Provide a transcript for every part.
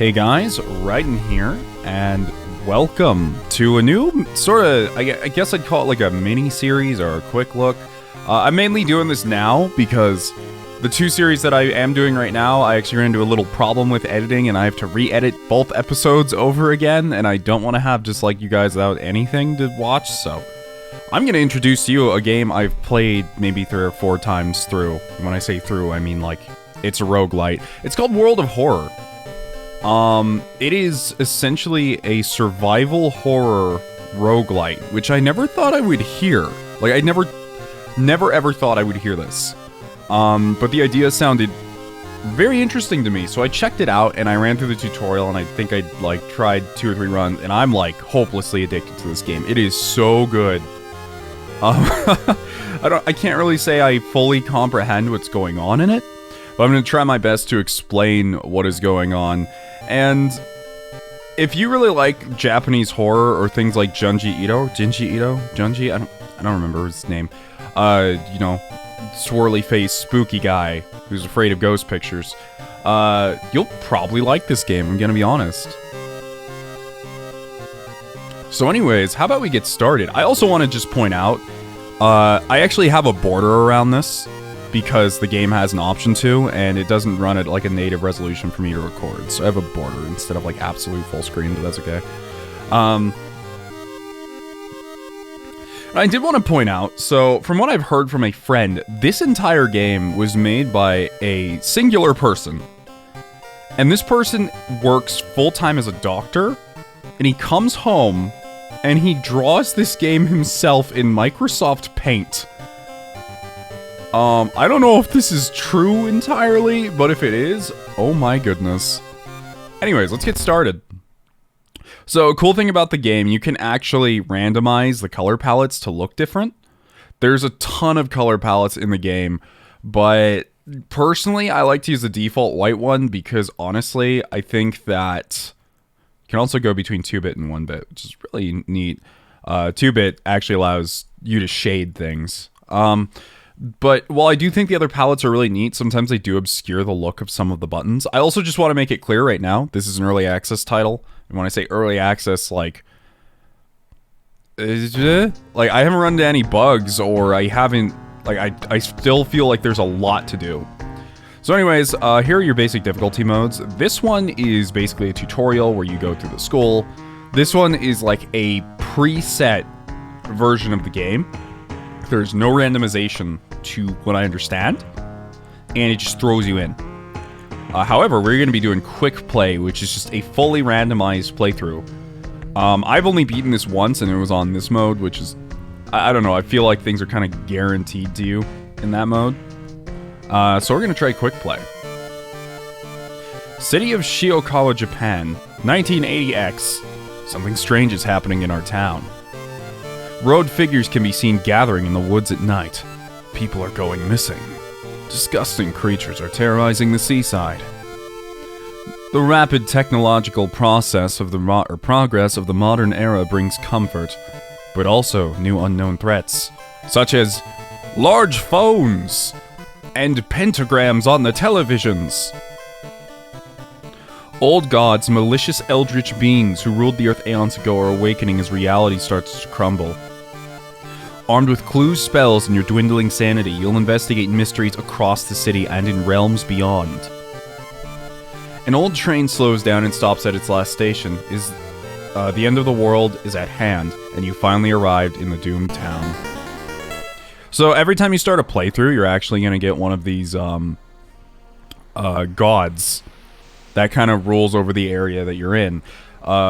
Hey guys, Raiden here, and welcome to a new sort of, I guess I'd call it like a mini-series or a quick look. I'm mainly doing this now because the two series that I am doing right now, I actually ran into a little problem with editing and I have to re-edit both episodes over again, and I don't want to have just like you guys without anything to watch, so I'm going to introduce to you a game I've played maybe 3 or 4 times through. And when I say through, I mean like it's a roguelite. It's called World of Horror. It is essentially a survival horror roguelite, which I never thought I would hear. Like, I never ever thought I would hear this. But the idea sounded very interesting to me, so I checked it out and I ran through the tutorial and I think I like tried 2 or 3 runs and I'm like hopelessly addicted to this game. It is so good. I can't really say I fully comprehend what's going on in it, but I'm going to try my best to explain what is going on. And if you really like Japanese horror or things like Junji Ito, I don't remember his name. You know, swirly face, spooky guy who's afraid of ghost pictures. You'll probably like this game, I'm gonna be honest. So anyways, how about we get started? I also want to just point out, I actually have a border around this, because the game has an option to, and it doesn't run at like a native resolution for me to record. So I have a border instead of like absolute full screen, but that's okay. I did want to point out, so from what I've heard from a friend, this entire game was made by a singular person. And this person works full-time as a doctor, and he comes home, and he draws this game himself in Microsoft Paint. I don't know if this is true entirely, but if it is, oh my goodness. Anyways, let's get started. So, cool thing about the game, you can actually randomize the color palettes to look different. There's a ton of color palettes in the game, but personally, I like to use the default white one because honestly, I think that you can also go between 2-bit and 1-bit, which is really neat. 2-bit actually allows you to shade things. But while I do think the other palettes are really neat, sometimes they do obscure the look of some of the buttons. I also just want to make it clear right now, this is an early access title. And when I say early access, like I haven't run into any bugs, or I haven't, like, I still feel like there's a lot to do. So anyways, here are your basic difficulty modes. This one is basically a tutorial where you go through the school. This one is like a preset version of the game. There's no randomization to what I understand, and it just throws you in. However, we're going to be doing quick play, which is just a fully randomized playthrough. I've only beaten this once, and it was on this mode, which is, I don't know, I feel like things are kind of guaranteed to you in that mode. So we're going to try quick play. City of Shiokawa, Japan, 1980X. Something strange is happening in our town. Road figures can be seen gathering in the woods at night. People are going missing. Disgusting creatures are terrorizing the seaside. The rapid technological progress of the modern era brings comfort, but also new unknown threats, such as large phones and pentagrams on the televisions. Old gods, malicious eldritch beings who ruled the earth aeons ago are awakening as reality starts to crumble. Armed with clues, spells, and your dwindling sanity, you'll investigate mysteries across the city and in realms beyond. An old train slows down and stops at its last station. The end of the world is at hand, and you finally arrived in the doomed town. So every time you start a playthrough, you're actually going to get one of these gods that kind of rules over the area that you're in.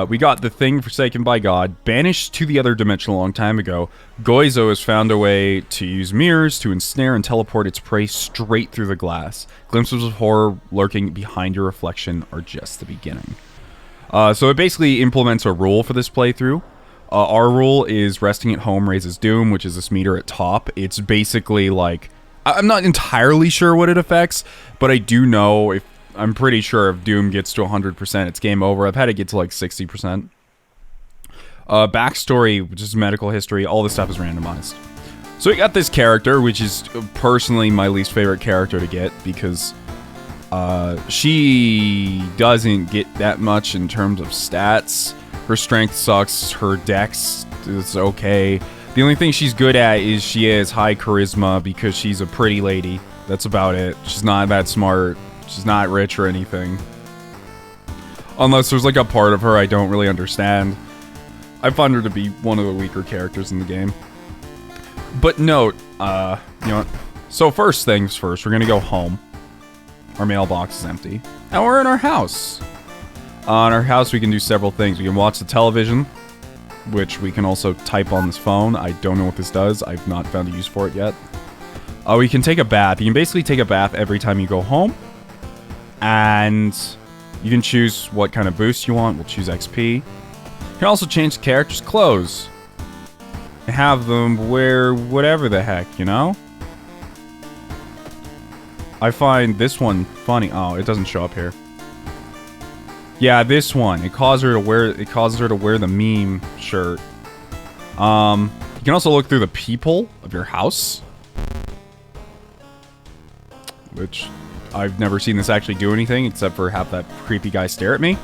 We got the thing forsaken by God, banished to the other dimension a long time ago. Goizo has found a way to use mirrors to ensnare and teleport its prey straight through the glass. Glimpses of horror lurking behind your reflection are just the beginning. So it basically implements a rule for this playthrough. Our rule is resting at home raises doom, which is this meter at top. It's basically like, I'm not entirely sure what it affects, but I do know I'm pretty sure if Doom gets to 100%, it's game over. I've had it get to like 60%. Backstory, which is medical history, all this stuff is randomized. So we got this character, which is personally my least favorite character to get, because She doesn't get that much in terms of stats. Her strength sucks. Her dex is okay. The only thing she's good at is she has high charisma because she's a pretty lady. That's about it. She's not that smart. She's not rich or anything. Unless there's like a part of her I don't really understand. I find her to be one of the weaker characters in the game. But note, you know what? So first things first, we're gonna go home. Our mailbox is empty. And we're in our house. In our house we can do several things. We can watch the television, which we can also type on this phone. I don't know what this does. I've not found a use for it yet. We can take a bath. You can basically take a bath every time you go home. And you can choose what kind of boost you want. We'll choose XP. You can also change the character's clothes. And have them wear whatever the heck, you know? I find this one funny. Oh, it doesn't show up here. Yeah, this one. It causes her to wear the meme shirt. You can also look through the peephole of your house, which I've never seen this actually do anything except for have that creepy guy stare at me.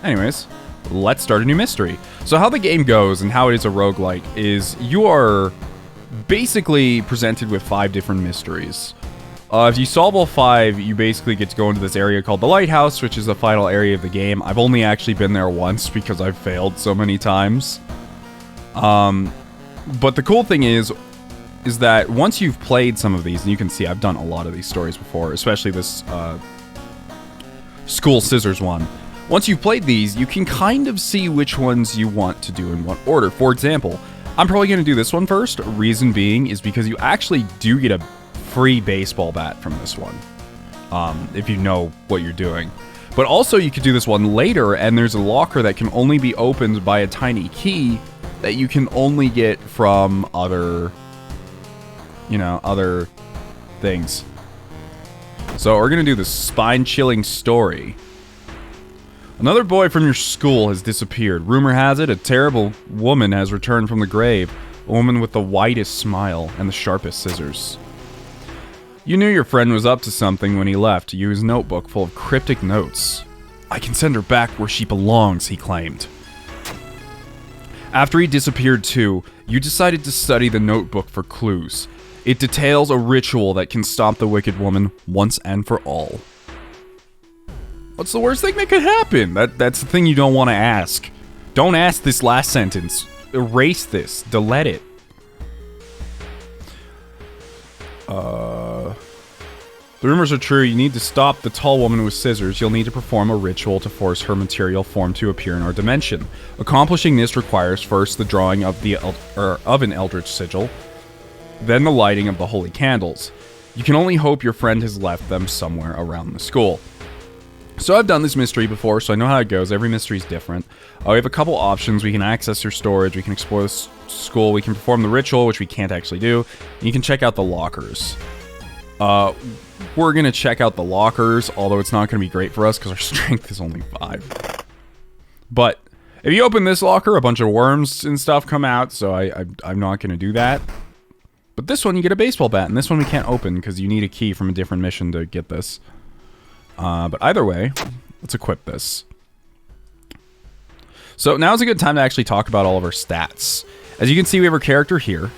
Anyways, let's start a new mystery. So how the game goes and how it is a roguelike is you are basically presented with 5 different mysteries. If you solve all 5, you basically get to go into this area called the Lighthouse, which is the final area of the game. I've only actually been there once because I've failed so many times. But the cool thing is that once you've played some of these, and you can see I've done a lot of these stories before, especially this School Scissors one. Once you've played these, you can kind of see which ones you want to do in what order. For example, I'm probably going to do this one first. Reason being is because you actually do get a free baseball bat from this one, if you know what you're doing. But also you could do this one later, and there's a locker that can only be opened by a tiny key that you can only get from other, you know, other things. So we're gonna do the spine-chilling story. Another boy from your school has disappeared. Rumor has it a terrible woman has returned from the grave, a woman with the widest smile and the sharpest scissors. You knew your friend was up to something when he left you his notebook full of cryptic notes. I can send her back where she belongs, he claimed. After he disappeared too, you decided to study the notebook for clues. It details a ritual that can stop the wicked woman once and for all. What's the worst thing that could happen? That's the thing you don't want to ask. Don't ask this last sentence. Erase this. Delete it. The rumors are true. You need to stop the tall woman with scissors. You'll need to perform a ritual to force her material form to appear in our dimension. Accomplishing this requires first the drawing of an eldritch sigil, then the lighting of the holy candles. You can only hope your friend has left them somewhere around the school. So I've done this mystery before, so I know how it goes. Every mystery is different. We have a couple options. We can access your storage. We can explore the school. We can perform the ritual, which we can't actually do. And you can check out the lockers. We're going to check out the lockers, although it's not going to be great for us because our strength is only 5. But if you open this locker, a bunch of worms and stuff come out, so I'm not going to do that. But this one, you get a baseball bat, and this one we can't open because you need a key from a different mission to get this. But either way, let's equip this. So now's a good time to actually talk about all of our stats. As you can see, we have our character here.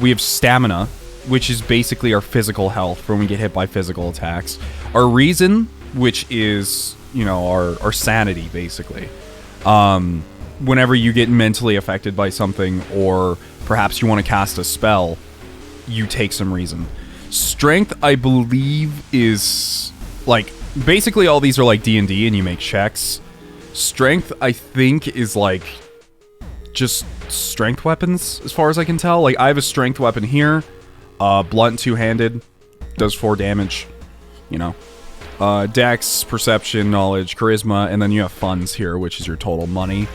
We have stamina, which is basically our physical health for when we get hit by physical attacks. Our reason, which is, you know, our sanity, basically. Whenever you get mentally affected by something, or perhaps you want to cast a spell, you take some reason. Strength, I believe, is, like, basically all these are like D&D and you make checks. Strength, I think, is like just strength weapons, as far as I can tell. Like, I have a strength weapon here. Blunt two-handed, does 4 damage, you know. Dex, perception, knowledge, charisma, and then you have funds here, which is your total money.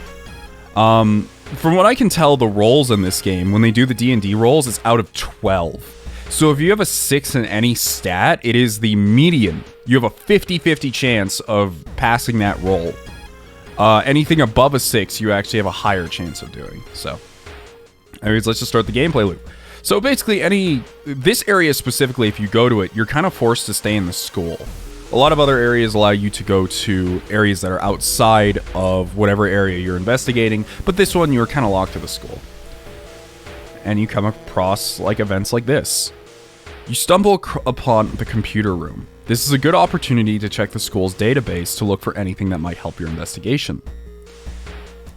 From what I can tell, the rolls in this game, when they do the D&D rolls, it's out of 12. So if you have a 6 in any stat, it is the median. You have a 50-50 chance of passing that roll. Anything above a 6, you actually have a higher chance of doing. So, anyways, let's just start the gameplay loop. So basically, this area specifically, if you go to it, you're kind of forced to stay in the school. A lot of other areas allow you to go to areas that are outside of whatever area you're investigating, but this one you're kind of locked to the school. And you come across like events like this. You stumble upon the computer room. This is a good opportunity to check the school's database to look for anything that might help your investigation.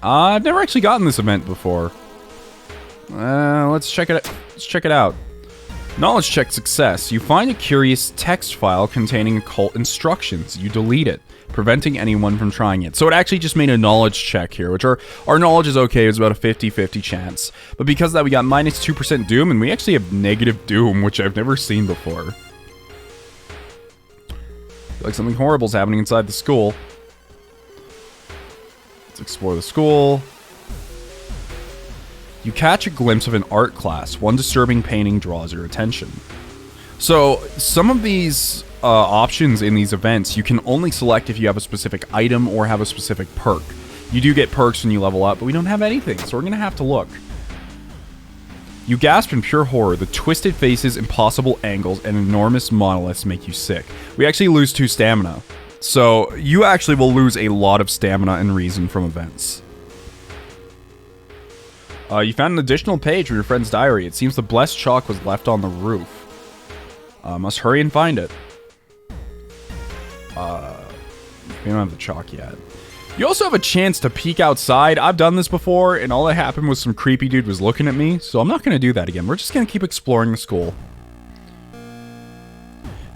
I've never actually gotten this event before. Let's check it out. Knowledge check success. You find a curious text file containing occult instructions. You delete it, preventing anyone from trying it. So it actually just made a knowledge check here, which our knowledge is okay. It's about a 50-50 chance. But because of that, we got minus 2% doom, and we actually have negative doom, which I've never seen before. Feel like something horrible is happening inside the school. Let's explore the school. You catch a glimpse of an art class. One disturbing painting draws your attention. So, some of these options in these events, you can only select if you have a specific item or have a specific perk. You do get perks when you level up, but we don't have anything, so we're going to have to look. You gasp in pure horror. The twisted faces, impossible angles, and enormous monoliths make you sick. We actually lose 2 stamina. So, you actually will lose a lot of stamina and reason from events. You found an additional page from your friend's diary. It seems the blessed chalk was left on the roof. Must hurry and find it. We don't have the chalk yet. You also have a chance to peek outside. I've done this before, and all that happened was some creepy dude was looking at me, so I'm not going to do that again. We're just going to keep exploring the school.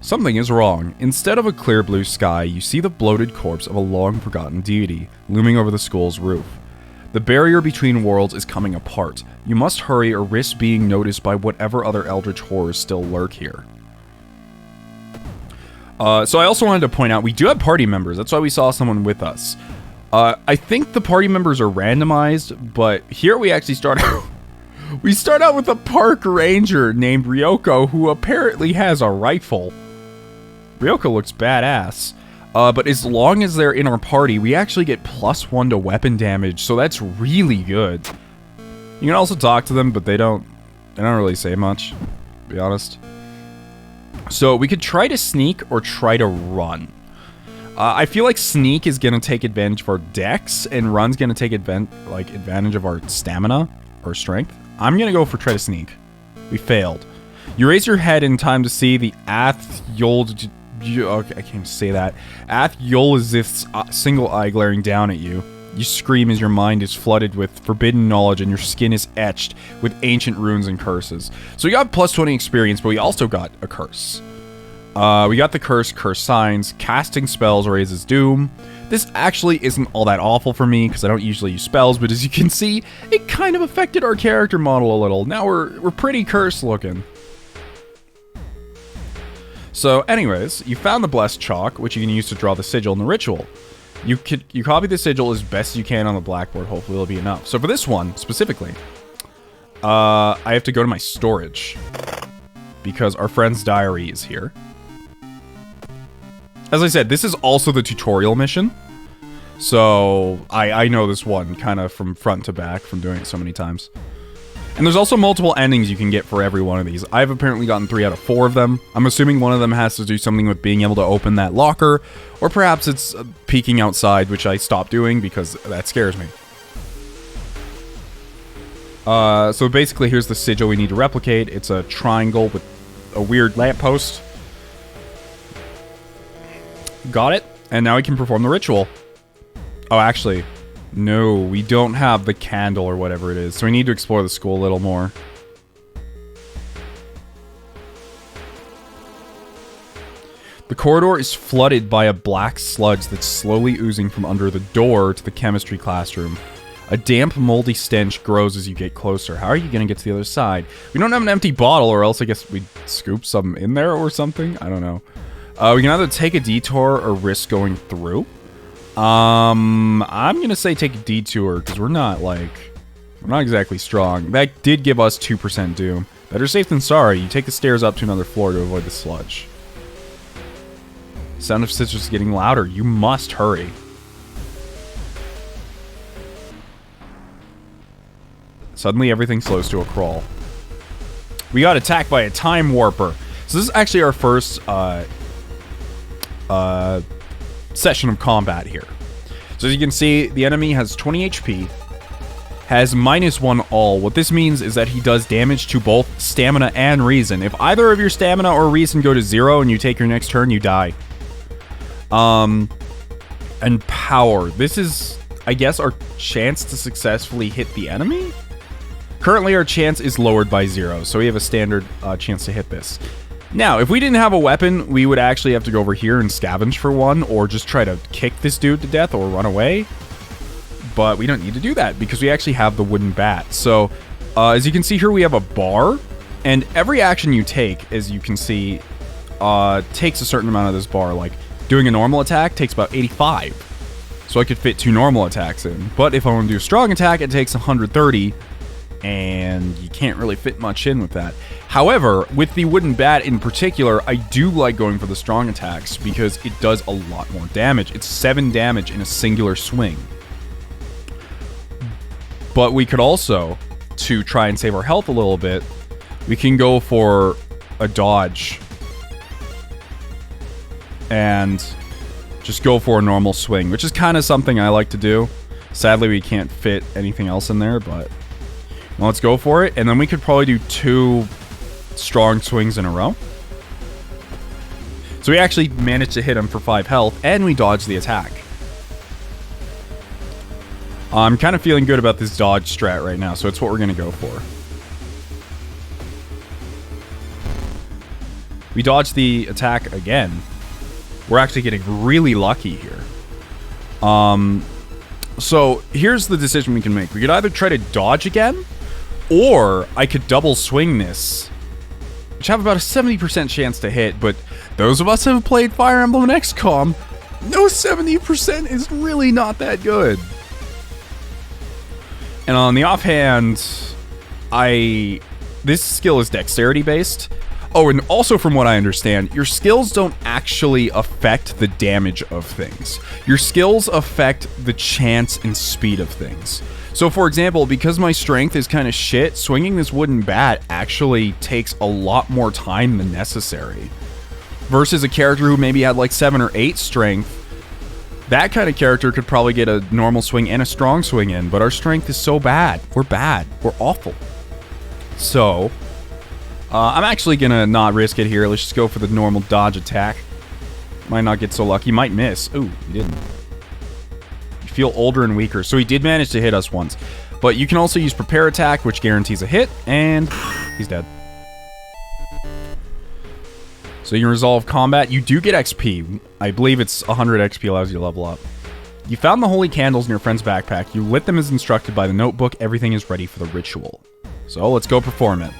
Something is wrong. Instead of a clear blue sky, you see the bloated corpse of a long-forgotten deity looming over the school's roof. The barrier between worlds is coming apart. You must hurry or risk being noticed by whatever other eldritch horrors still lurk here. So I also wanted to point out, we do have party members. That's why we saw someone with us. I think the party members are randomized, but here we actually start out... we start out with a park ranger named Ryoko, who apparently has a rifle. Ryoko looks badass. But as long as they're in our party, we actually get +1 to weapon damage, so that's really good. You can also talk to them, but they don't really say much, to be honest. So we could try to sneak or try to run. I feel like sneak is going to take advantage of our dex, and run's going to take advantage of our stamina or strength. I'm going to go for try to sneak. We failed. You raise your head in time to see the Athyold... Okay, I can't even say that. Athyold's single eye glaring down at you. You scream as your mind is flooded with forbidden knowledge and your skin is etched with ancient runes and curses. So we got +20 experience, but we also got a curse. We got the curse signs. Casting spells raises doom. This actually isn't all that awful for me because I don't usually use spells, but as you can see, it kind of affected our character model a little. Now we're pretty cursed looking. So anyways, you found the blessed chalk, which you can use to draw the sigil in the ritual. You copy the sigil as best you can on the blackboard. Hopefully it'll be enough. So for this one, specifically, I have to go to my storage because our friend's diary is here. As I said, this is also the tutorial mission. So I know this one kind of from front to back from doing it so many times. And there's also multiple endings you can get for every one of these. I've apparently gotten 3 out of 4 of them. I'm assuming one of them has to do something with being able to open that locker, or perhaps it's peeking outside, which I stopped doing because that scares me. So basically, here's the sigil we need to replicate. It's a triangle with a weird lamppost. Got it. And now we can perform the ritual. Oh, actually... no, we don't have the candle or whatever it is, so we need to explore the school a little more. The corridor is flooded by a black sludge that's slowly oozing from under the door to the chemistry classroom. A damp, moldy stench grows as you get closer. How are you going to get to the other side? We don't have an empty bottle, or else I guess we'd scoop some in there or something? I don't know. We can either take a detour or risk going through. I'm gonna say take a detour, because we're not exactly strong. That did give us 2% doom. Better safe than sorry. You take the stairs up to another floor to avoid the sludge. Sound of stitches is getting louder. You must hurry. Suddenly everything slows to a crawl. We got attacked by a time warper. So this is actually our first session of combat here. So as you can see, the enemy has 20 HP, has -1 all. What this means is that he does damage to both stamina and reason. If either of your stamina or reason go to 0 and you take your next turn, you die. And power. This is, I guess, our chance to successfully hit the enemy? Currently, our chance is lowered by 0, so we have a standard chance to hit this. Now, if we didn't have a weapon, we would actually have to go over here and scavenge for one, or just try to kick this dude to death or run away. But we don't need to do that, because we actually have the wooden bat. So, as you can see here, we have a bar, and every action you take, as you can see, takes a certain amount of this bar. Like, doing a normal attack takes about 85. So I could fit 2 normal attacks in. But if I want to do a strong attack, it takes 130. And you can't really fit much in with that. However, with the wooden bat in particular, I do like going for the strong attacks because it does a lot more damage. It's 7 damage in a singular swing. But we could also, to try and save our health a little bit, we can go for a dodge. And just go for a normal swing, which is kind of something I like to do. Sadly, we can't fit anything else in there, but well, let's go for it. And then we could probably do 2 strong swings in a row. So we actually managed to hit him for 5 health, and we dodged the attack. I'm kind of feeling good about this dodge strat right now, so it's what we're going to go for. We dodged the attack again. We're actually getting really lucky here. So here's the decision we can make. We could either try to dodge again, or I could double swing this, which have about a 70% chance to hit, but those of us who have played Fire Emblem and XCOM, no 70% is really not that good. And on the offhand, this skill is dexterity based. Oh, and also from what I understand, your skills don't actually affect the damage of things. Your skills affect the chance and speed of things. So for example, because my strength is kind of shit, swinging this wooden bat actually takes a lot more time than necessary. Versus a character who maybe had like 7 or 8 strength, that kind of character could probably get a normal swing and a strong swing in, but our strength is so bad. We're bad. We're awful. So, I'm actually going to not risk it here. Let's just go for the normal dodge attack. Might not get so lucky. Might miss. Ooh, he didn't. You feel older and weaker. So he did manage to hit us once. But you can also use prepare attack, which guarantees a hit, and he's dead. So you can resolve combat. You do get XP. I believe it's 100 XP allows you to level up. You found the holy candles in your friend's backpack. You lit them as instructed by the notebook. Everything is ready for the ritual. So let's go perform it.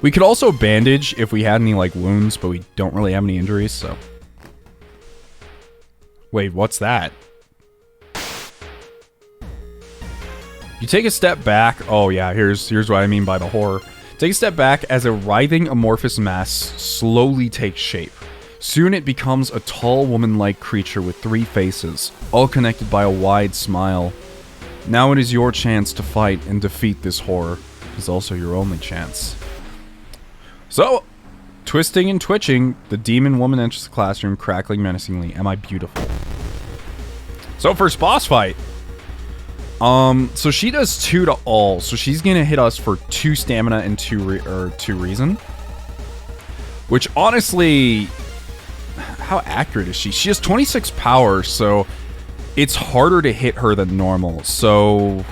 We could also bandage if we had any like wounds, but we don't really have any injuries, so. Wait, what's that? You take a step back. Oh yeah, here's what I mean by the horror. Take a step back as a writhing amorphous mass slowly takes shape. Soon it becomes a tall woman-like creature with 3 faces, all connected by a wide smile. Now it is your chance to fight and defeat this horror. It is also your only chance. So, twisting and twitching, the demon woman enters the classroom, crackling menacingly. Am I beautiful? So first boss fight. So she does 2 to all, so she's gonna hit us for 2 stamina and 2 reason. Which honestly, how accurate is she? She has 26 power, so it's harder to hit her than normal. So,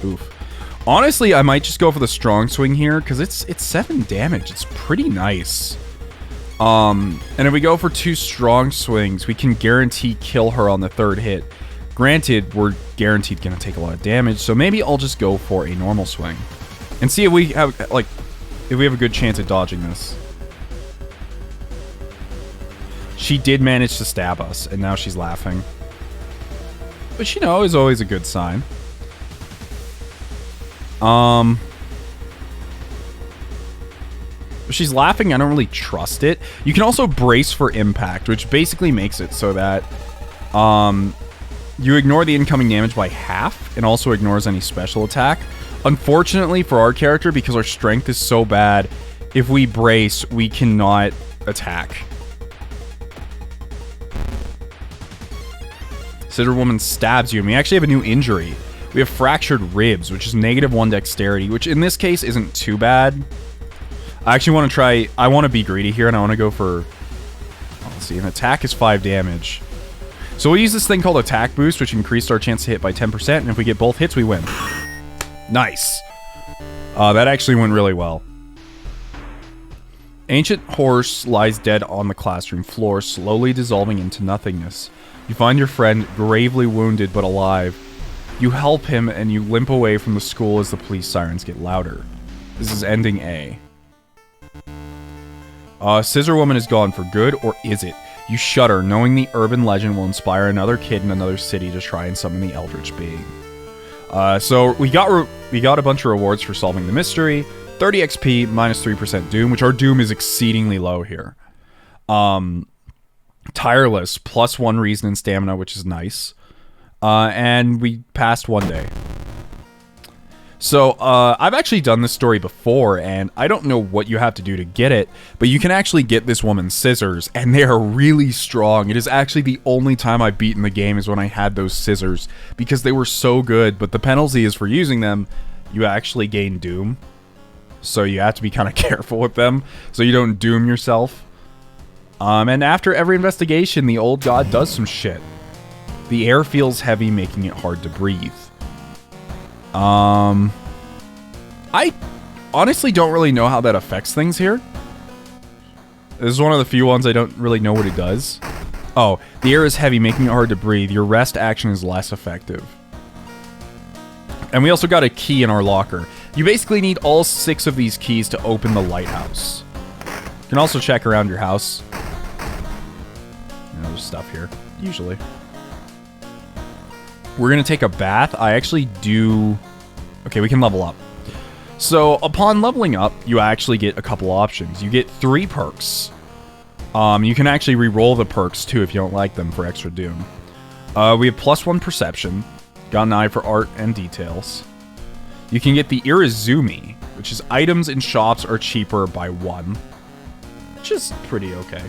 oof. Honestly, I might just go for the strong swing here, because it's 7 damage. It's pretty nice. And if we go for 2 strong swings, we can guarantee kill her on the 3rd hit. Granted, we're guaranteed going to take a lot of damage, so maybe I'll just go for a normal swing. And see if we have, like, if we have a good chance at dodging this. She did manage to stab us, and now she's laughing. Which, you know, is always a good sign. She's laughing. I don't really trust it. You can also brace for impact, which basically makes it so that you ignore the incoming damage by half and also ignores any special attack. Unfortunately for our character, because our strength is so bad, if we brace, we cannot attack. Scissor Woman stabs you, and we actually have a new injury. We have fractured ribs, which is -1 dexterity, which in this case isn't too bad. I actually want to try... I want to be greedy here, and I want to go for... Let's see, an attack is 5 damage. So we'll use this thing called Attack Boost, which increased our chance to hit by 10%, and if we get both hits, we win. Nice. That actually went really well. Ancient horse lies dead on the classroom floor, slowly dissolving into nothingness. You find your friend gravely wounded but alive. You help him, and you limp away from the school as the police sirens get louder. This is ending A. Scissor Woman is gone for good, or is it? You shudder, knowing the urban legend will inspire another kid in another city to try and summon the Eldritch Being. So we got a bunch of rewards for solving the mystery. 30 XP, -3% Doom, which our Doom is exceedingly low here. Tireless, +1 reason and stamina, which is nice. And we passed 1 day. So, I've actually done this story before, and I don't know what you have to do to get it, but you can actually get this woman's scissors, and they are really strong. It is actually the only time I've beaten the game is when I had those scissors, because they were so good, but the penalty is for using them, you actually gain Doom. So you have to be kind of careful with them, so you don't doom yourself. And after every investigation, the old god does some shit. The air feels heavy, making it hard to breathe. I honestly don't really know how that affects things here. This is one of the few ones I don't really know what it does. Oh, the air is heavy, making it hard to breathe. Your rest action is less effective. And we also got a key in our locker. You basically need all 6 of these keys to open the lighthouse. You can also check around your house. You know, there's stuff here, usually. We're going to take a bath. I actually do... Okay, we can level up. So, upon leveling up, you actually get a couple options. You get 3 perks. You can actually re-roll the perks, too, if you don't like them, for extra Doom. We have +1 Perception. Got an eye for art and details. You can get the Irizumi, which is items in shops are cheaper by 1. Which is pretty okay.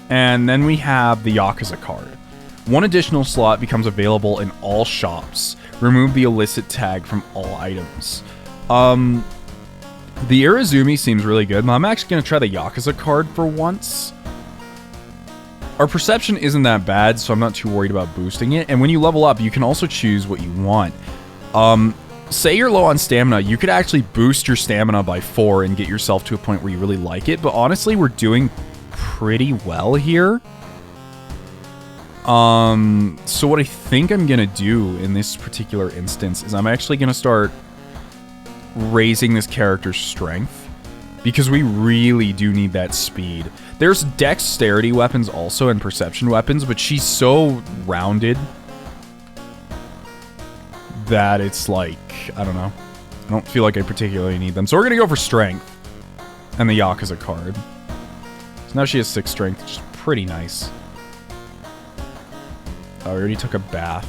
And then we have the Yakuza card. 1 additional slot becomes available in all shops. Remove the illicit tag from all items. The Irizumi seems really good, but I'm actually going to try the Yakuza card for once. Our perception isn't that bad, so I'm not too worried about boosting it. And when you level up, you can also choose what you want. Say you're low on stamina, you could actually boost your stamina by 4 and get yourself to a point where you really like it. But honestly, we're doing pretty well here. So what I think I'm gonna do in this particular instance is I'm actually gonna start raising this character's strength, because we really do need that speed. There's dexterity weapons also and perception weapons, but she's so rounded that it's like, I don't know. I don't feel like I particularly need them. So we're gonna go for strength and the Yakuza card. So now she has 6 strength, which is pretty nice. I already took a bath.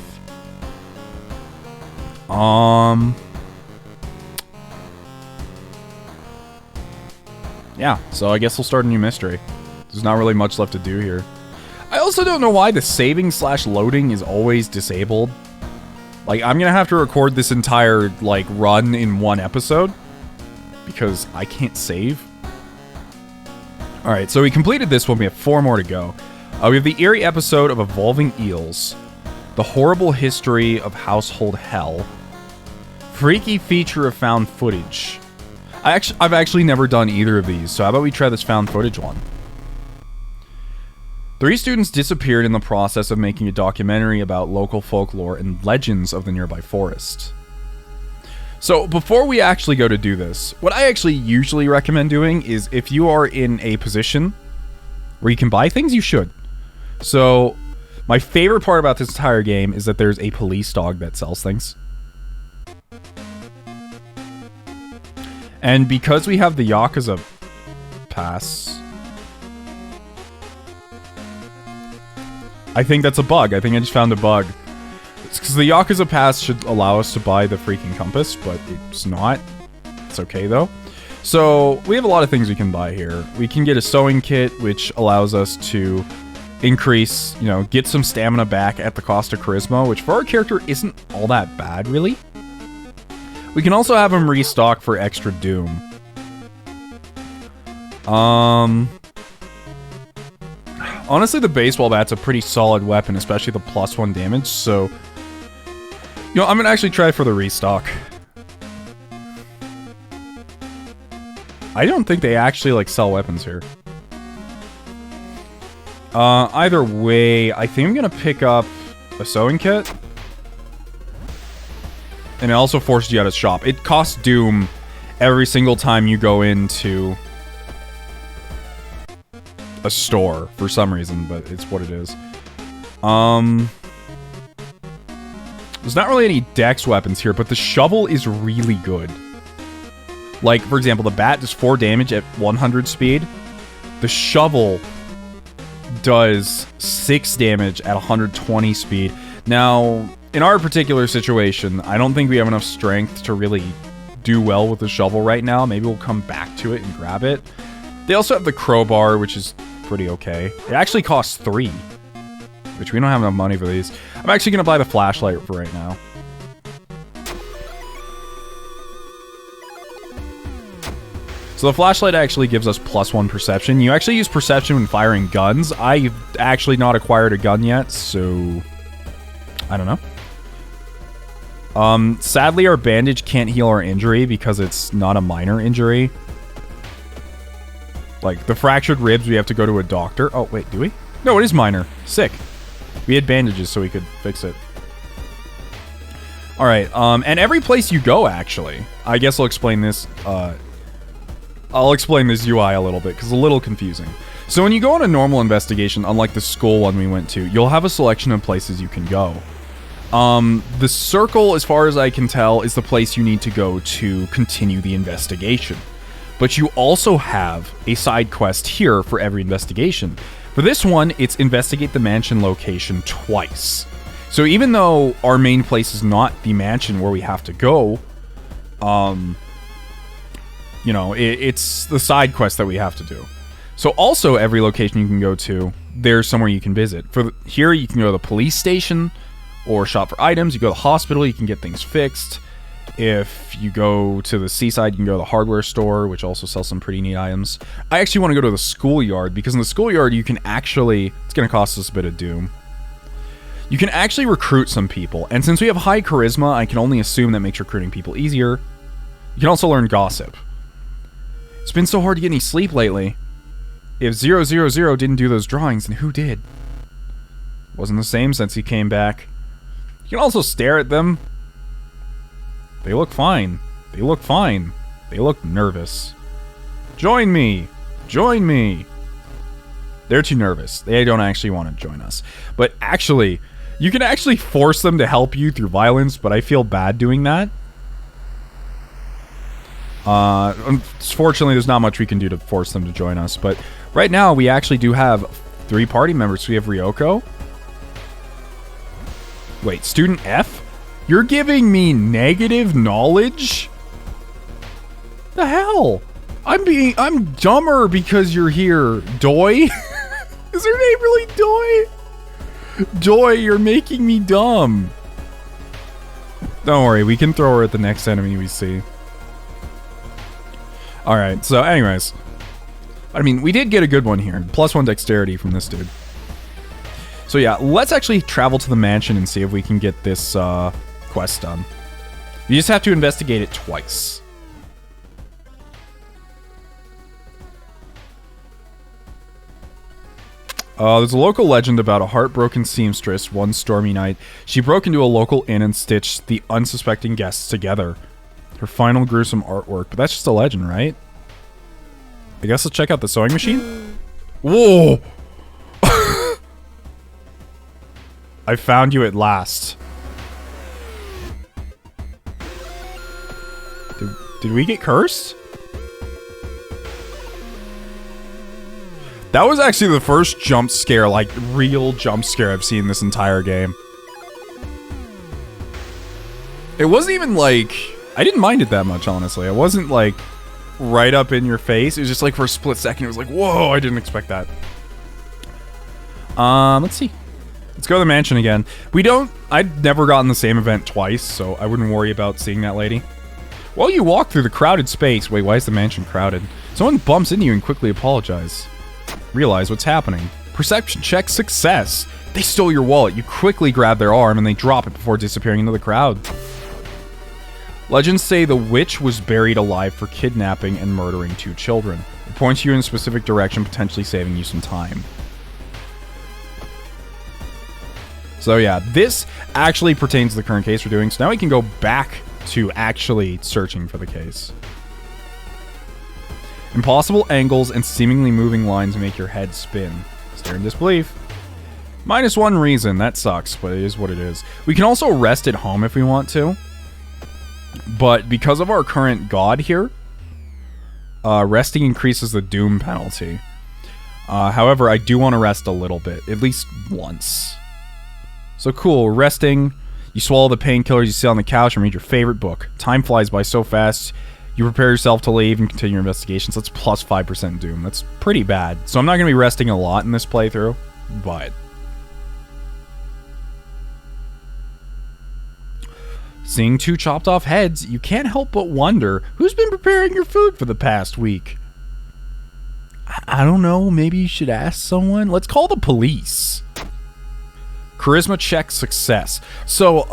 Yeah, so I guess we'll start a new mystery. There's not really much left to do here. I also don't know why the saving/loading is always disabled. Like, I'm gonna have to record this entire, like, run in 1 episode, because I can't save. Alright, so we completed this one. We have 4 more to go. We have the eerie episode of Evolving Eels, the horrible history of household hell, freaky feature of found footage. I've actually never done either of these, so how about we try this found footage one? 3 students disappeared in the process of making a documentary about local folklore and legends of the nearby forest. So before we actually go to do this, what I actually usually recommend doing is, if you are in a position where you can buy things, you should. So my favorite part about this entire game is that there's a police dog that sells things. And because we have the Yakuza pass, I think that's a bug. I think I just found a bug. It's because the Yakuza pass should allow us to buy the freaking compass, but it's not. It's okay though. So we have a lot of things we can buy here. We can get a sewing kit, which allows us to increase, you know, get some stamina back at the cost of charisma, which for our character isn't all that bad, really. We can also have him restock for extra doom. Honestly, the baseball bat's a pretty solid weapon, especially the +1 damage, so... You know, I'm gonna actually try for the restock. I don't think they actually, like, sell weapons here. Either way, I think I'm gonna pick up a sewing kit. And it also forces you out of shop. It costs doom every single time you go into a store for some reason, but it's what it is. There's not really any dex weapons here, but the shovel is really good. Like, for example, the bat does 4 damage at 100 speed. The shovel does 6 damage at 120 speed. Now, in our particular situation, I don't think we have enough strength to really do well with the shovel right now. Maybe we'll come back to it and grab it. They also have the crowbar, which is pretty okay. It actually costs 3, which we don't have enough money for these. I'm actually going to buy the flashlight for right now. So the flashlight actually gives us +1 perception. You actually use perception when firing guns. I've actually not acquired a gun yet, so... I don't know. Sadly, our bandage can't heal our injury because it's not a minor injury. Like, the fractured ribs, we have to go to a doctor. Oh, wait, do we? No, it is minor. Sick. We had bandages so we could fix it. Alright, and every place you go, actually. I guess I'll explain this, I'll explain this UI a little bit, because it's a little confusing. So when you go on a normal investigation, unlike the school one we went to, you'll have a selection of places you can go. The circle, as far as I can tell, is the place you need to go to continue the investigation. But you also have a side quest here for every investigation. For this one, it's investigate the mansion location twice. So even though our main place is not the mansion where we have to go, you know, it's the side quest that we have to do. So also every location you can go to, there's somewhere you can visit. Here you can go to the police station or shop for items. You go to the hospital, you can get things fixed. If you go to the seaside, you can go to the hardware store, which also sells some pretty neat items. I actually want to go to the schoolyard, because in the schoolyard you can actually... It's going to cost us a bit of doom. You can actually recruit some people, and since we have high charisma, I can only assume that makes recruiting people easier. You can also learn gossip. It's been so hard to get any sleep lately. If 000 didn't do those drawings, then who did? Wasn't the same since he came back. You can also stare at them. They look fine. They look fine. They look nervous. Join me! Join me! They're too nervous. They don't actually want to join us. But actually, you can actually force them to help you through violence, but I feel bad doing that. Unfortunately, there's not much we can do to force them to join us, but right now we actually do have 3 party members. We have Ryoko. Wait, student F? You're giving me negative knowledge? The hell? I'm dumber because you're here. Doi? Is her name really Doi? Doi, you're making me dumb. Don't worry, we can throw her at the next enemy we see. Alright, so anyways. I mean, we did get a good one here. +1 dexterity from this dude. So yeah, let's actually travel to the mansion and see if we can get this quest done. You just have to investigate it twice. There's a local legend about a heartbroken seamstress one stormy night. She broke into a local inn and stitched the unsuspecting guests together. Her final gruesome artwork. But that's just a legend, right? I guess let's check out the sewing machine. Whoa! I found you at last. Did we get cursed? That was actually the first jump scare, like real jump scare I've seen this entire game. It wasn't even like... I didn't mind it that much, honestly. It wasn't like right up in your face. It was just like for a split second, it was like, whoa, I didn't expect that. Let's see. Let's go to the mansion again. I'd never gotten the same event twice, so I wouldn't worry about seeing that lady. While you walk through the crowded space... Wait, why is the mansion crowded? Someone bumps into you and quickly apologize. Realize what's happening. Perception check success. They stole your wallet. You quickly grab their arm and they drop it before disappearing into the crowd. Legends say the witch was buried alive for kidnapping and murdering 2 children. It points you in a specific direction, potentially saving you some time. So yeah, this actually pertains to the current case we're doing, so now we can go back to actually searching for the case. Impossible angles and seemingly moving lines make your head spin. Stare in disbelief. -1 reason, that sucks, but it is what it is. We can also rest at home if we want to. But because of our current god here, resting increases the doom penalty. However, I do want to rest a little bit, at least once. So cool, resting, you swallow the painkillers, you sit on the couch and read your favorite book. Time flies by so fast, you prepare yourself to leave and continue your investigations. That's plus 5% doom. That's pretty bad. So I'm not going to be resting a lot in this playthrough, but... Seeing 2 chopped off heads, you can't help but wonder, who's been preparing your food for the past week? I don't know, maybe you should ask someone? Let's call the police. Charisma check success. So,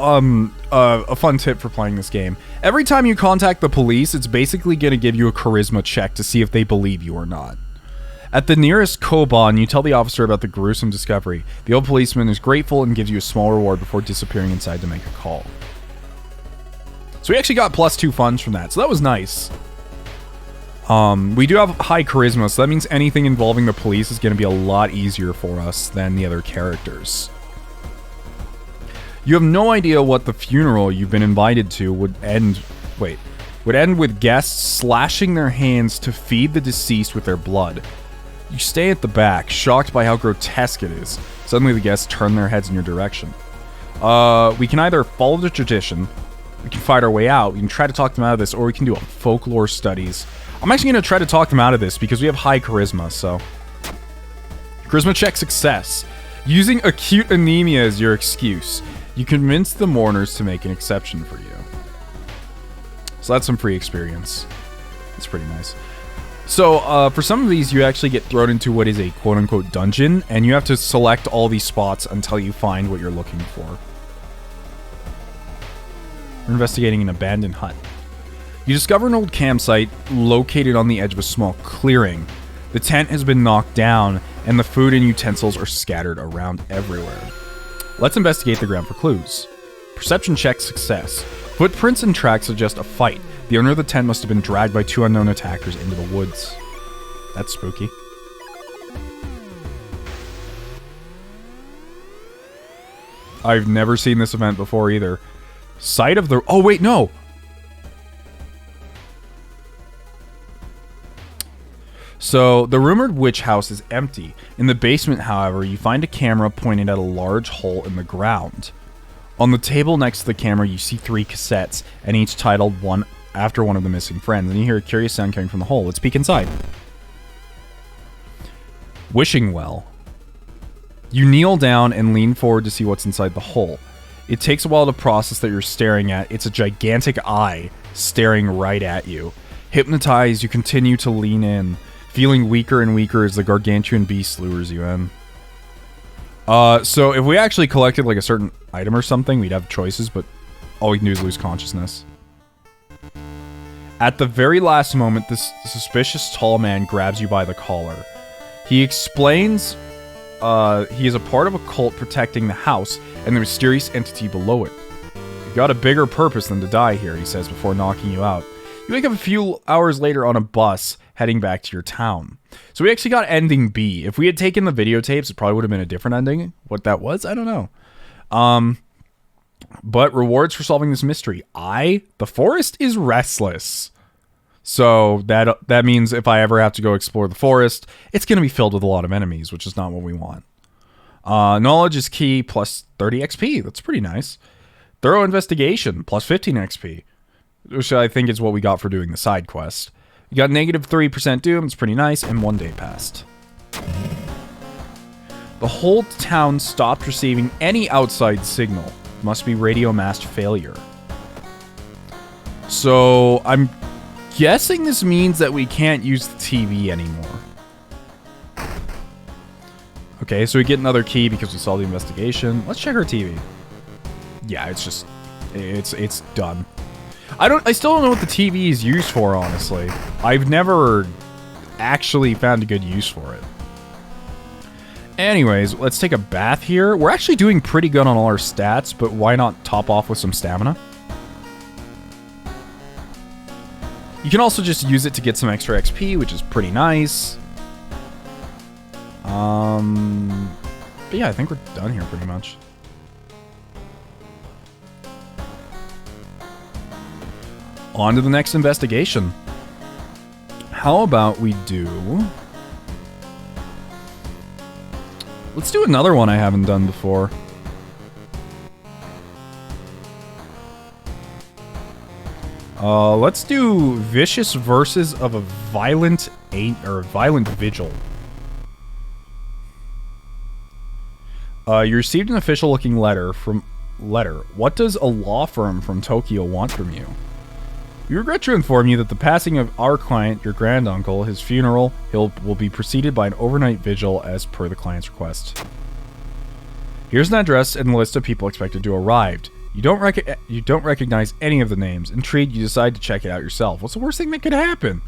a fun tip for playing this game. Every time you contact the police, it's basically going to give you a charisma check to see if they believe you or not. At the nearest Koban, you tell the officer about the gruesome discovery. The old policeman is grateful and gives you a small reward before disappearing inside to make a call. So we actually got +2 funds from that, so that was nice. We do have high charisma, so that means anything involving the police is going to be a lot easier for us than the other characters. You have no idea what the funeral you've been invited to would end with guests slashing their hands to feed the deceased with their blood. You stay at the back, shocked by how grotesque it is. Suddenly the guests turn their heads in your direction. We can either follow the tradition, we can fight our way out, we can try to talk them out of this, or we can do a folklore studies. I'm actually going to try to talk them out of this because we have high charisma, so... Charisma check success. Using acute anemia as your excuse, you convince the mourners to make an exception for you. So that's some free experience. That's pretty nice. So, for some of these, you actually get thrown into what is a quote-unquote dungeon, and you have to select all these spots until you find what you're looking for. We're investigating an abandoned hut. You discover an old campsite located on the edge of a small clearing. The tent has been knocked down, and the food and utensils are scattered around everywhere. Let's investigate the ground for clues. Perception check success. Footprints and tracks suggest a fight. The owner of the tent must have been dragged by 2 unknown attackers into the woods. That's spooky. I've never seen this event before either. Site of the... Oh, wait, no! So, the rumored witch house is empty. In the basement, however, you find a camera pointed at a large hole in the ground. On the table next to the camera, you see 3 cassettes, and each titled one after one of the missing friends, and you hear a curious sound coming from the hole. Let's peek inside. Wishing well. You kneel down and lean forward to see what's inside the hole. It takes a while to process that you're staring at. It's a gigantic eye staring right at you. Hypnotized, you continue to lean in, feeling weaker and weaker as the gargantuan beast lures you in. So if we actually collected like a certain item or something, we'd have choices, but all we can do is lose consciousness. At the very last moment, this suspicious tall man grabs you by the collar. He explains he is a part of a cult protecting the house and the mysterious entity below it. You've got a bigger purpose than to die here, he says before knocking you out. You wake up a few hours later on a bus heading back to your town. So we actually got ending B. If we had taken the videotapes, it probably would have been a different ending. What that was, I don't know. But rewards for solving this mystery. The forest is restless. So that means if I ever have to go explore the forest, it's going to be filled with a lot of enemies, which is not what we want. Knowledge is key, plus 30 XP. That's pretty nice. Thorough investigation, plus 15 XP. Which I think is what we got for doing the side quest. You got -3% doom, it's pretty nice, and 1 day passed. The The whole town stopped receiving any outside signal. Must be radio mast failure. So, I'm guessing this means that we can't use the TV anymore. Okay, so we get another key because we saw the investigation. Let's check our TV. Yeah, it's just... It's done. I still don't know what the TV is used for, honestly. I've never actually found a good use for it. Anyways, let's take a bath here. We're actually doing pretty good on all our stats, but why not top off with some stamina? You can also just use it to get some extra XP, which is pretty nice. But yeah, I think we're done here pretty much. On to the next investigation. How about we do... Let's do another one I haven't done before. Let's do Vicious Verses of a Violent Vigil. You received an official-looking letter. What does a law firm from Tokyo want from you? We regret to inform you that the passing of our client, your granduncle, his funeral, will be preceded by an overnight vigil as per the client's request. Here's an address and the list of people expected to arrive. You don't recognize any of the names. Intrigued, you decide to check it out yourself. What's the worst thing that could happen?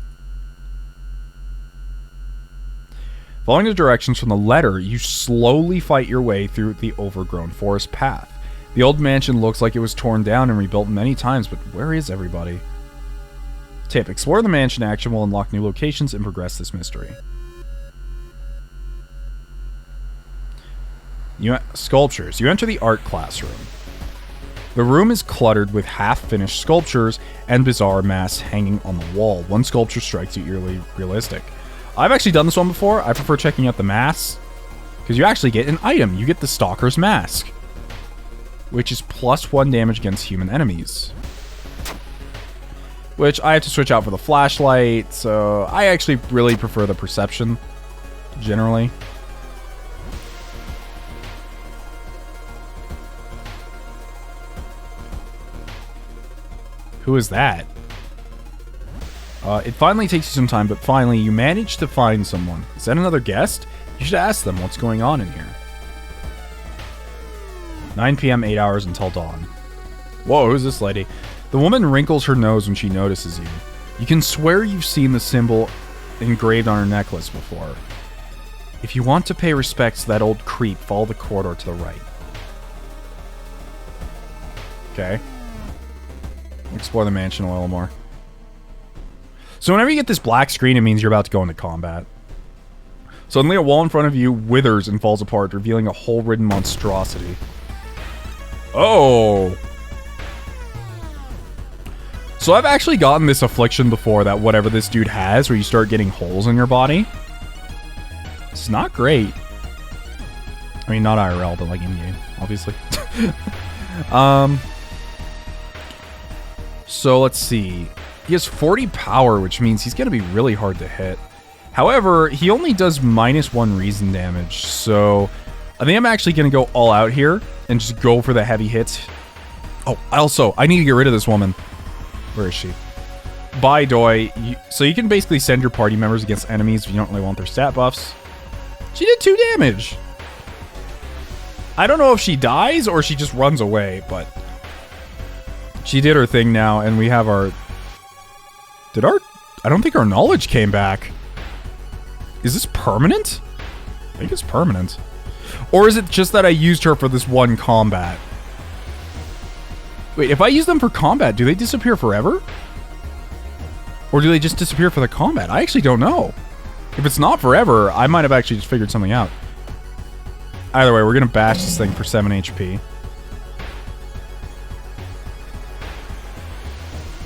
Following the directions from the letter, you slowly fight your way through the overgrown forest path. The old mansion looks like it was torn down and rebuilt many times, but where is everybody? Tip: explore the mansion action will unlock new locations and progress this mystery. Sculptures. You enter the art classroom. The room is cluttered with half-finished sculptures and bizarre masks hanging on the wall. One sculpture strikes you eerily realistic. I've actually done this one before. I prefer checking out the masks, because you actually get an item. You get the Stalker's Mask, which is +1 damage against human enemies. Which I have to switch out for the flashlight, so I actually really prefer the perception, generally. Who is that? It finally takes you some time, but finally you manage to find someone. Is that another guest? You should ask them what's going on in here. 9 p.m., 8 hours until dawn. Whoa, who's this lady? The woman wrinkles her nose when she notices you. You can swear you've seen the symbol engraved on her necklace before. If you want to pay respects to that old creep, follow the corridor to the right. Okay. Explore the mansion a little more. So whenever you get this black screen, it means you're about to go into combat. Suddenly a wall in front of you withers and falls apart, revealing a hole-ridden monstrosity. Oh! So I've actually gotten this affliction before, that whatever this dude has, where you start getting holes in your body. It's not great. I mean, not IRL, but like in-game, obviously. So let's see. He has 40 power, which means he's going to be really hard to hit. However, he only does -1 reason damage, so I think I'm actually going to go all out here and just go for the heavy hits. Oh, also, I need to get rid of this woman. Where is she? Bye, Doi. So you can basically send your party members against enemies if you don't really want their stat buffs. She did 2 damage. I don't know if she dies or she just runs away, but she did her thing now, and we have our... I don't think our knowledge came back. Is this permanent? I think it's permanent. Or is it just that I used her for this one combat? Wait, if I use them for combat, do they disappear forever? Or do they just disappear for the combat? I actually don't know. If it's not forever, I might have actually just figured something out. Either way, we're going to bash this thing for 7 HP.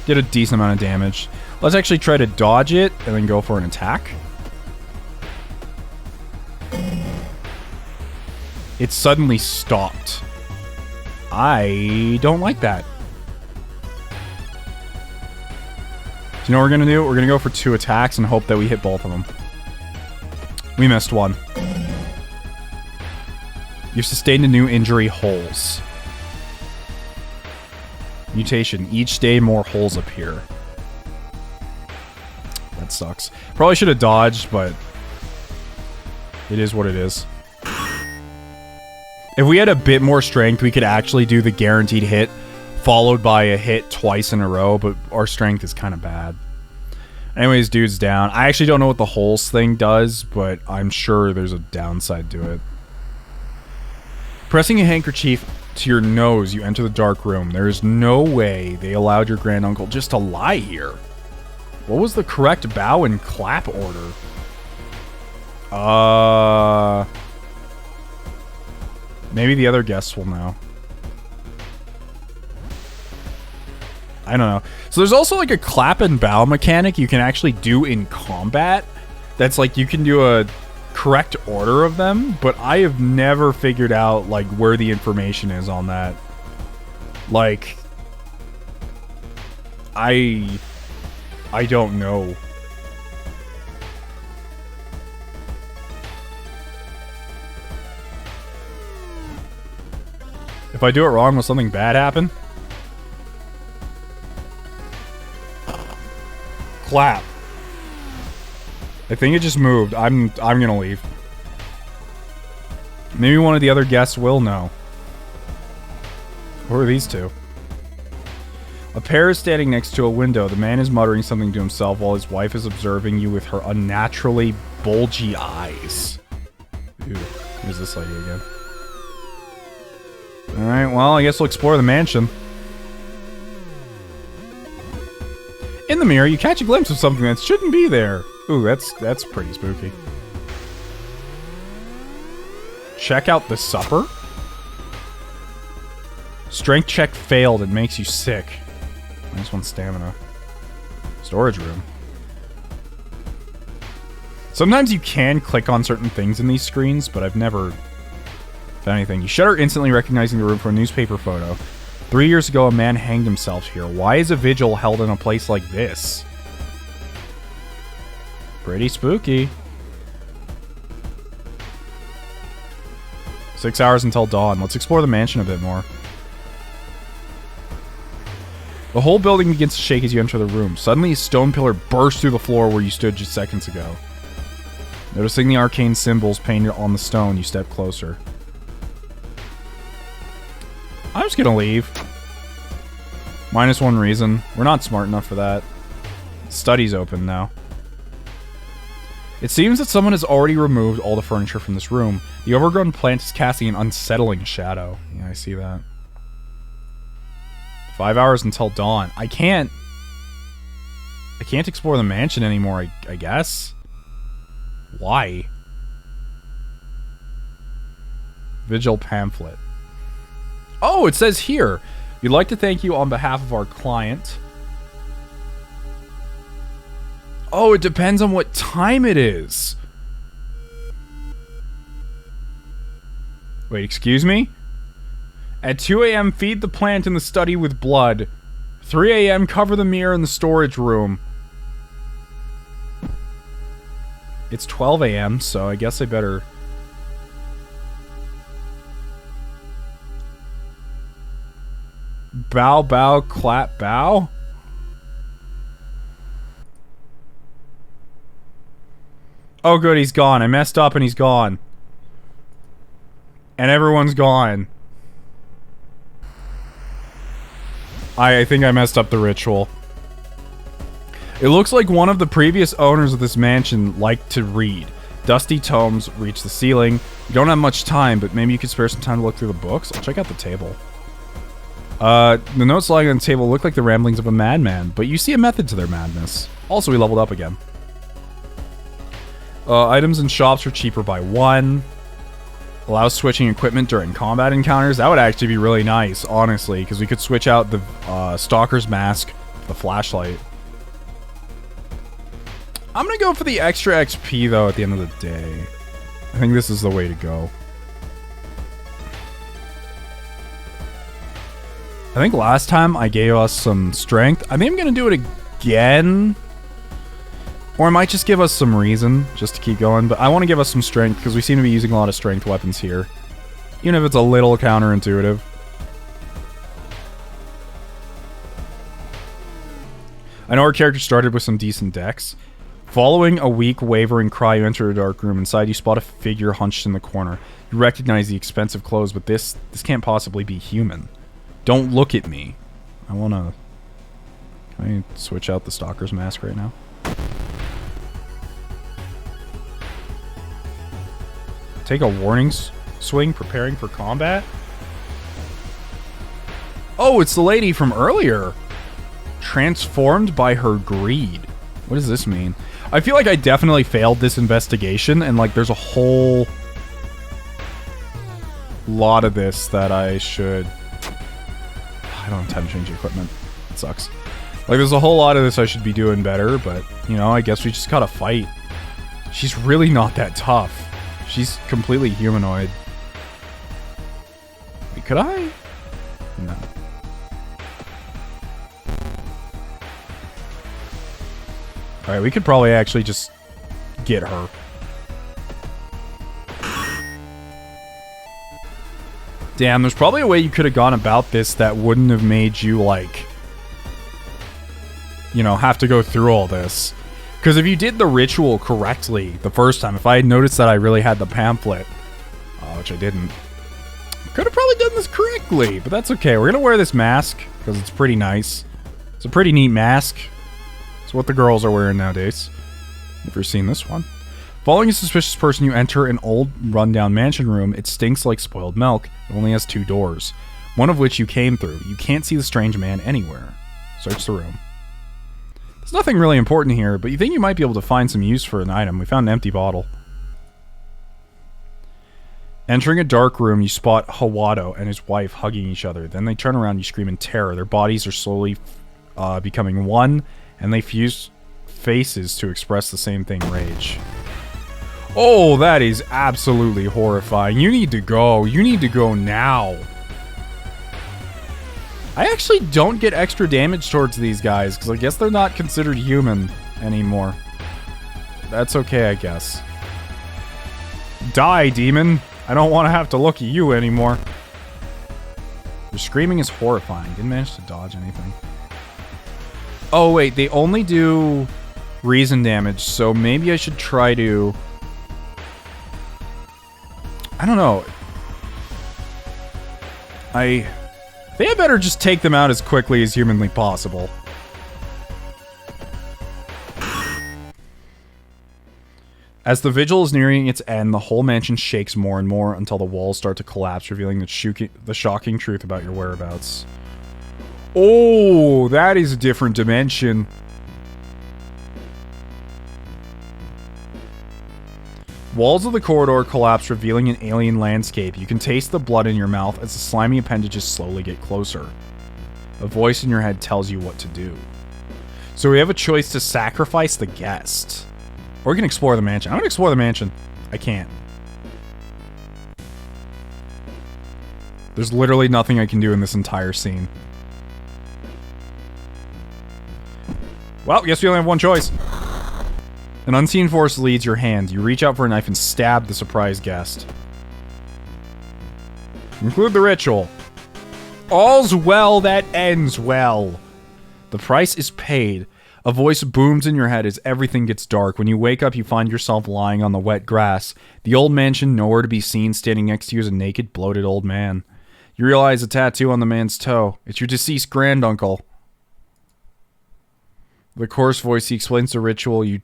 Did a decent amount of damage. Let's actually try to dodge it and then go for an attack. It suddenly stopped. I don't like that. Do you know what we're going to do? We're going to go for 2 attacks and hope that we hit both of them. We missed one. You've sustained a new injury. Holes. Mutation. Each day more holes appear. That sucks. Probably should have dodged, but it is what it is. If we had a bit more strength, we could actually do the guaranteed hit, followed by a hit twice in a row, but our strength is kind of bad. Anyways, dude's down. I actually don't know what the holes thing does, but I'm sure there's a downside to it. Pressing a handkerchief to your nose, you enter the dark room. There is no way they allowed your granduncle just to lie here. What was the correct bow and clap order? Maybe the other guests will know. I don't know. So there's also like a clap and bow mechanic you can actually do in combat. That's like you can do a correct order of them, but I have never figured out like where the information is on that. Like I don't know. If I do it wrong, will something bad happen? Clap. I think it just moved. I'm gonna leave. Maybe one of the other guests will know. Who are these two? A pair is standing next to a window. The man is muttering something to himself while his wife is observing you with her unnaturally bulgy eyes. Ew. Who's this lady again? Alright, well, I guess we'll explore the mansion. In the mirror, you catch a glimpse of something that shouldn't be there. Ooh, that's pretty spooky. Check out the supper? Strength check failed. It makes you sick. -1 stamina. Storage room. Sometimes you can click on certain things in these screens, but I've never found anything. You shudder instantly, recognizing the room from a newspaper photo. 3 years ago, a man hanged himself here. Why is a vigil held in a place like this? Pretty spooky. 6 hours until dawn. Let's explore the mansion a bit more. The whole building begins to shake as you enter the room. Suddenly, a stone pillar bursts through the floor where you stood just seconds ago. Noticing the arcane symbols painted on the stone, you step closer. I'm just gonna leave. -1 reason. We're not smart enough for that. Study's open now. It seems that someone has already removed all the furniture from this room. The overgrown plant is casting an unsettling shadow. Yeah, I see that. 5 hours until dawn. I can't explore the mansion anymore, I guess. Why? Vigil pamphlet. Oh, it says here. We'd like to thank you on behalf of our client. Oh, it depends on what time it is. Wait, excuse me? At 2 a.m., feed the plant in the study with blood. 3 a.m., cover the mirror in the storage room. It's 12 a.m., so I guess I better... Bow, bow, clap, bow? Oh good, he's gone. I messed up and he's gone. And everyone's gone. I think I messed up the ritual. It looks like one of the previous owners of this mansion liked to read. Dusty tomes reach the ceiling. You don't have much time, but maybe you could spare some time to look through the books? I'll check out the table. The notes lying on the table look like the ramblings of a madman, but you see a method to their madness. Also, we leveled up again. Items in shops are cheaper by 1. Allows switching equipment during combat encounters. That would actually be really nice, honestly, because we could switch out the Stalker's Mask, the flashlight. I'm gonna go for the extra XP, though, at the end of the day. I think this is the way to go. I think last time I gave us some strength. I think I'm gonna do it again. Or I might just give us some reason, just to keep going. But I want to give us some strength, because we seem to be using a lot of strength weapons here. Even if it's a little counterintuitive. I know our character started with some decent decks. Following a weak, wavering cry, you enter a dark room. Inside, you spot a figure hunched in the corner. You recognize the expensive clothes, but this can't possibly be human. Don't look at me. I wanna... Can I switch out the Stalker's mask right now? Take a warning swing, preparing for combat? Oh, it's the lady from earlier. Transformed by her greed. What does this mean? I feel like I definitely failed this investigation, and like there's a whole lot of this that I should... I don't have time to change the equipment. It sucks. Like there's a whole lot of this I should be doing better, but you know, I guess we just gotta fight. She's really not that tough. She's completely humanoid. Wait, could I? No. Alright, we could probably actually just get her. Damn, there's probably a way you could have gone about this that wouldn't have made you, like, you know, have to go through all this. Because if you did the ritual correctly the first time, if I had noticed that I really had the pamphlet, which I didn't, could have probably done this correctly, but that's okay. We're going to wear this mask because it's pretty nice. It's a pretty neat mask. It's what the girls are wearing nowadays. Never seen this one. Following a suspicious person, you enter an old, rundown mansion room. It stinks like spoiled milk. It only has 2 doors, one of which you came through. You can't see the strange man anywhere. Search the room. There's nothing really important here, but you think you might be able to find some use for an item. We found an empty bottle. Entering a dark room, you spot Hawado and his wife hugging each other. Then they turn around, you scream in terror. Their bodies are slowly becoming one, and they fuse faces to express the same thing, rage. Oh, that is absolutely horrifying. You need to go. You need to go now. I actually don't get extra damage towards these guys, because I guess they're not considered human anymore. That's okay, I guess. Die, demon. I don't want to have to look at you anymore. Your screaming is horrifying. Didn't manage to dodge anything. Oh, wait. They only do reason damage, so maybe I should try to... I don't know. I think I better just take them out as quickly as humanly possible. As the vigil is nearing its end, the whole mansion shakes more and more until the walls start to collapse, revealing the shocking truth about your whereabouts. Oh, that is a different dimension. Walls of the corridor collapse, revealing an alien landscape. You can taste the blood in your mouth as the slimy appendages slowly get closer. A voice in your head tells you what to do. So we have a choice to sacrifice the guest. Or we can explore the mansion. I'm going to explore the mansion. I can't. There's literally nothing I can do in this entire scene. Well, guess we only have one choice. An unseen force leads your hand. You reach out for a knife and stab the surprised guest. Conclude the ritual. All's well that ends well. The price is paid. A voice booms in your head as everything gets dark. When you wake up, you find yourself lying on the wet grass. The old mansion, nowhere to be seen. Standing next to you is a naked, bloated old man. You realize a tattoo on the man's toe. It's your deceased granduncle. The coarse voice, he explains the ritual. You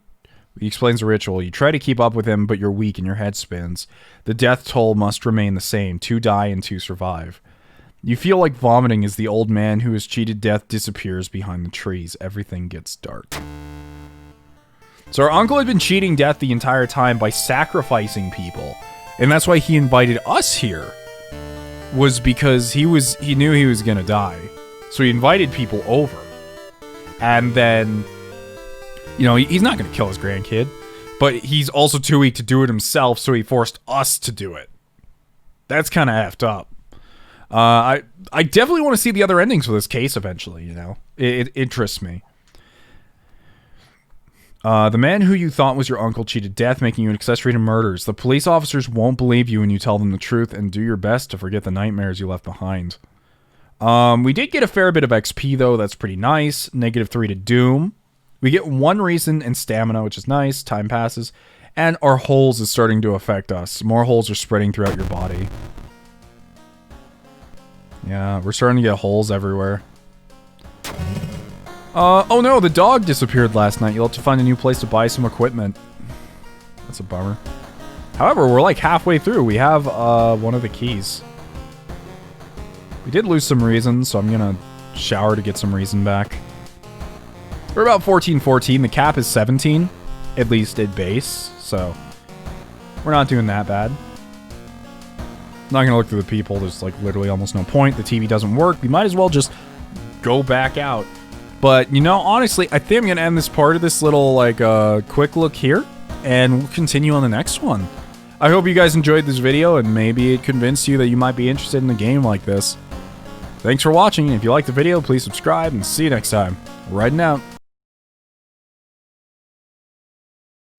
try to keep up with him, but you're weak and your head spins. The death toll must remain the same. 2 die and 2 survive. You feel like vomiting as the old man who has cheated death disappears behind the trees. Everything gets dark. So our uncle had been cheating death the entire time by sacrificing people. And that's why he invited us here. Was because he knew he was gonna die. So he invited people over. And then... You know, he's not going to kill his grandkid, but he's also too weak to do it himself, so he forced us to do it. That's kind of effed up. I definitely want to see the other endings for this case eventually, you know? It interests me. The man who you thought was your uncle cheated death, making you an accessory to murders. The police officers won't believe you when you tell them the truth, and do your best to forget the nightmares you left behind. We did get a fair bit of XP, though. That's pretty nice. -3 to Doom. We get 1 reason and stamina, which is nice. Time passes. And our holes is starting to affect us. More holes are spreading throughout your body. Yeah, we're starting to get holes everywhere. Oh no, the dog disappeared last night. You'll have to find a new place to buy some equipment. That's a bummer. However, we're like halfway through. We have, one of the keys. We did lose some reason, so I'm gonna shower to get some reason back. We're about 14-14. The cap is 17, at least at base, so we're not doing that bad. I'm not gonna look through the people. There's like literally almost no point. The TV doesn't work. We might as well just go back out. But, you know, honestly, I think I'm gonna end this part of this little, like, quick look here, and we'll continue on the next one. I hope you guys enjoyed this video, and maybe it convinced you that you might be interested in a game like this. Thanks for watching. If you liked the video, please subscribe, and see you next time. Riding out.